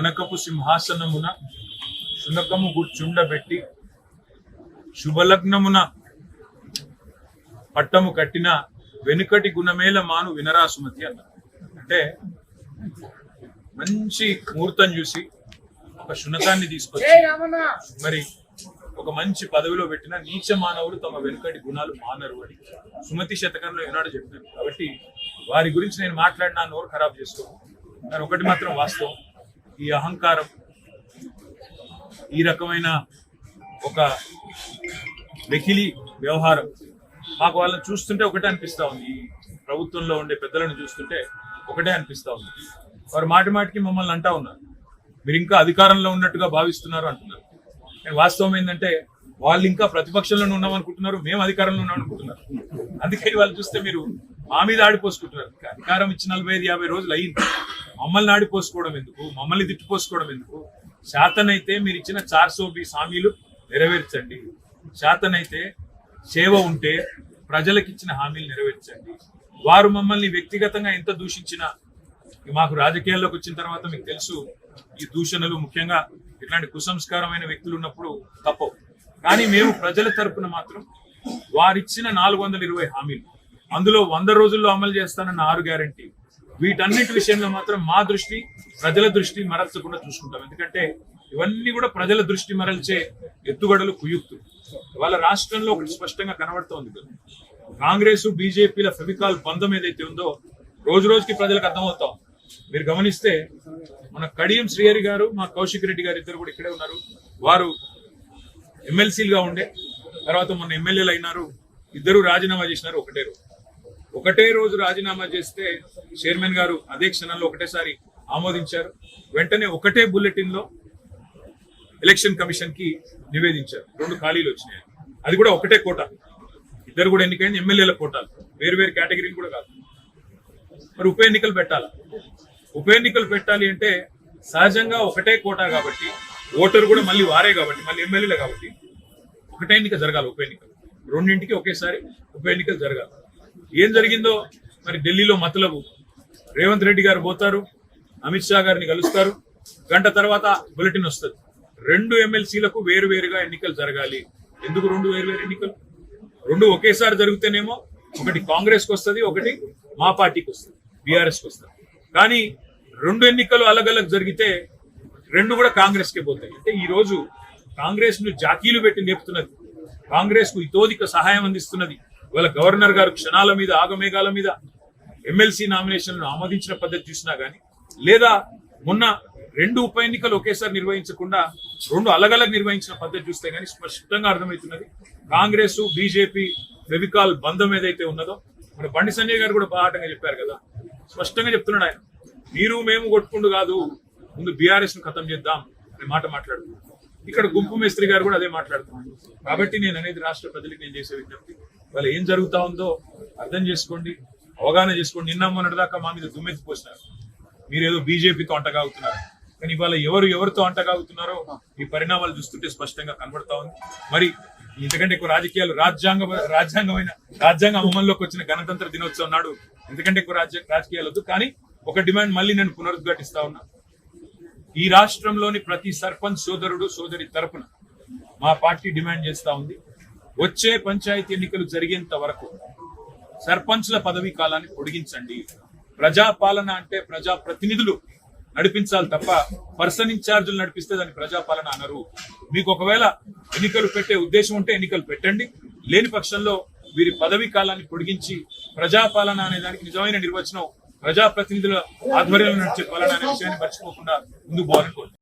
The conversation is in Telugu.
కనకపు సింహాసనమున శునకము గుర్చుండబెట్టి శుభలగ్నమున పట్టము కట్టిన వెనుకటి గుణమేల మాను వినరా సుమతి అన్నారు. అంటే మంచి ముహూర్తం చూసి ఒక శునకాన్ని తీసుకొచ్చి మరి ఒక మంచి పదవిలో పెట్టిన నీచ మానవులు తమ వెనుకటి గుణాలు మానరు అని సుమతి శతకంలో ఏనాడు చెప్పినారు. కాబట్టి వారి గురించి నేను మాట్లాడినా నోరు ఖరాబ్ చేసుకోను. కానీ ఒకటి మాత్రం వాస్తవం, ఈ అహంకారం, ఈ రకమైన ఒక వెకిలి వ్యవహారం మాకు వాళ్ళని చూస్తుంటే ఒకటే అనిపిస్తా ఉంది. ఈ ప్రభుత్వంలో ఉండే పెద్దలను చూస్తుంటే ఒకటే అనిపిస్తా ఉంది. వారు మాటి మాటికి మమ్మల్ని అంటా ఉన్నారు, మీరు ఇంకా అధికారంలో ఉన్నట్టుగా భావిస్తున్నారు అంటున్నారు. కానీ వాస్తవం ఏంటంటే వాళ్ళు ఇంకా ప్రతిపక్షంలోనే ఉన్నామనుకుంటున్నారు, మేము అధికారంలో ఉన్నామనుకుంటున్నారు. అందుకని వాళ్ళు చూస్తే మీరు మా మీద ఆడిపోసుకుంటున్నారు. అధికారం ఇచ్చి 45-50 రోజులు అయ్యింది, మమ్మల్ని ఆడిపోసుకోవడం ఎందుకు, మమ్మల్ని తిట్టిపోసుకోవడం ఎందుకు? శాతనైతే మీరు ఇచ్చిన 420 హామీలు నెరవేర్చండి, శాతనైతే సేవ ఉంటే ప్రజలకు ఇచ్చిన హామీలు నెరవేర్చండి. వారు మమ్మల్ని వ్యక్తిగతంగా ఎంత దూషించినా, మాకు రాజకీయాల్లోకి వచ్చిన తర్వాత మీకు తెలుసు ఈ దూషణలు ముఖ్యంగా ఇట్లాంటి కుసంస్కారమైన వ్యక్తులు ఉన్నప్పుడు తప్పవు. కానీ మేము ప్రజల తరపున మాత్రం వారిచ్చిన 420 హామీలు, అందులో 100 రోజుల్లో అమలు చేస్తానన్న 6 గ్యారంటీ, వీటన్నిటి విషయంలో మాత్రం మా దృష్టి, ప్రజల దృష్టి మరల్చకుండా చూసుకుంటాం. ఎందుకంటే ఇవన్నీ కూడా ప్రజల దృష్టి మరల్చే ఎత్తుగడలు, కుయుక్తులు. వాళ్ళ రాష్ట్రంలో ఒకటి స్పష్టంగా కనబడుతోంది కదా, కాంగ్రెస్ బీజేపీల ఫెవికాల్ బంధం ఏదైతే ఉందో రోజు రోజుకి ప్రజలకు అర్థమవుతాం. మీరు గమనిస్తే మన కడియం శ్రీహరి గారు, మా కౌశిక్ రెడ్డి గారు ఇద్దరు కూడా ఇక్కడే ఉన్నారు. వారు ఎమ్మెల్సీలుగా ఉండే తర్వాత మొన్న ఎమ్మెల్యేలు అయినారు. ఇద్దరు రాజీనామా చేసినారు ఒకటే రోజు రాజీనామా చేస్తే చైర్మన్ గారు అదే క్షణంలో ఒకటేసారి ఆమోదించారు. వెంటనే ఒకటే బుల్లెటిన్ లో ఎలక్షన్ కమిషన్ కి నివేదించారు. 2 ఖాళీలు వచ్చినాయి, అది కూడా ఒకటే కోట. ఇద్దరు కూడా ఎన్నికైంది ఎమ్మెల్యేల కోటాలు, వేరు వేరు కేటగిరీలు కూడా కాదు. మరి ఉప ఎన్నికలు పెట్టాలా? ఉప ఎన్నికలు పెట్టాలి అంటే సహజంగా ఒకటే కోటా కాబట్టి, ఓటరు కూడా మళ్ళీ వారే కాబట్టి, మళ్ళీ ఎమ్మెల్యేలే కాబట్టి ఒకటే ఎన్నిక జరగాలి. ఉప ఎన్నికలు రెండింటికి ఒకేసారి ఉప ఎన్నికలు జరగాలి. ఏం జరిగిందో మరి ఢిల్లీలో మతలబు, రేవంత్ రెడ్డి గారు పోతారు, అమిత్ షా గారిని కలుస్తారు, గంట తర్వాత బులెటిన్ వస్తుంది, 2 ఎమ్మెల్సీలకు వేరువేరుగా ఎన్నికలు జరగాలి. ఎందుకు 2 వేరువేరు ఎన్నికలు? 2 ఒకేసారి జరిగితేనేమో ఒకటి కాంగ్రెస్ కి వస్తుంది, ఒకటి మా పార్టీకి వస్తుంది, బీఆర్ఎస్ కి వస్తుంది. కానీ 2 ఎన్నికలు అలగలగ్ జరిగితే 2 కూడా కాంగ్రెస్ కే పోతాయి. అంటే ఈ రోజు కాంగ్రెస్ ను జాకీలు పెట్టి నేపుతున్నది, కాంగ్రెస్ కు ఇతోధిక సహాయం అందిస్తున్నది. ఇవాళ గవర్నర్ గారు క్షణాల మీద, ఆగమేఘాల మీద ఎమ్మెల్సీ నామినేషన్లను ఆమోదించిన పద్ధతి చూసినా గానీ, లేదా మొన్న 2 ఉప ఎన్నికలు ఒకేసారి నిర్వహించకుండా 2 అలగలగ్ నిర్వహించిన పద్ధతి చూస్తే గానీ స్పష్టంగా అర్థమవుతున్నది కాంగ్రెస్ బీజేపీ ఫెవికాల్ బంధం ఏదైతే ఉన్నదో. మన బండి సంజయ్ గారు కూడా బాహాటంగా చెప్పారు కదా, స్పష్టంగా చెప్తున్నాడు ఆయన, మీరు మేము కొట్టుకుంటూ కాదు, ముందు బీఆర్ఎస్ ను ఖతం చేద్దాం అనే మాట మాట్లాడుతున్నారు. ఇక్కడ గుంపు మేస్త్రి గారు కూడా అదే మాట్లాడుతున్నారు. కాబట్టి నేను అనేది రాష్ట్ర ప్రజలకు నేను చేసే విజ్ఞప్తి, వాళ్ళు ఏం జరుగుతా ఉందో అర్థం చేసుకోండి, అవగాహన చేసుకోండి. నిన్న మొన్నటిదాకా మా మీద దుమ్మెత్తి పోసినారు, మీరేదో బీజేపీతో అంటగాగుతున్నారు. కానీ ఇవాళ ఎవరితో అంటగాగుతున్నారో ఈ పరిణామాలు చూస్తుంటే స్పష్టంగా కనబడతా ఉంది. మరి ఇంతకంటే ఎక్కువ రాజకీయాలు, రాజ్యాంగం అమల్లోకి వచ్చిన గణతంత్ర దినోత్సవం నాడు ఎందుకంటే ఎక్కువ రాజకీయాలు వద్దు. కానీ ఒక డిమాండ్ మళ్ళీ నేను పునరుద్ఘాటిస్తా ఉన్నా, ఈ రాష్ట్రంలోని ప్రతి సర్పంచ్ సోదరుడు సోదరి తరపున మా పార్టీ డిమాండ్ చేస్తా ఉంది, వచ్చే పంచాయతీ ఎన్నికలు జరిగేంత వరకు సర్పంచ్ల పదవీ కాలాన్ని పొడిగించండి. ప్రజాపాలన అంటే ప్రజా ప్రతినిధులు నడిపించాలి తప్ప పర్సన్ ఇన్ఛార్జీలు నడిపిస్తే దాన్ని ప్రజాపాలన అనరు. మీకు ఒకవేళ ఎన్నికలు పెట్టే ఉద్దేశం ఉంటే ఎన్నికలు పెట్టండి, లేని పక్షంలో వీరి పదవీ కాలాన్ని పొడిగించి ప్రజాపాలన అనే దానికి నిజమైన నిర్వచనం ప్రజాప్రతినిధుల ఆధ్వర్యంలో నడిచే పాలన అనే విషయాన్ని మర్చిపోకుండా ముందుకు పోవాలనుకోండి.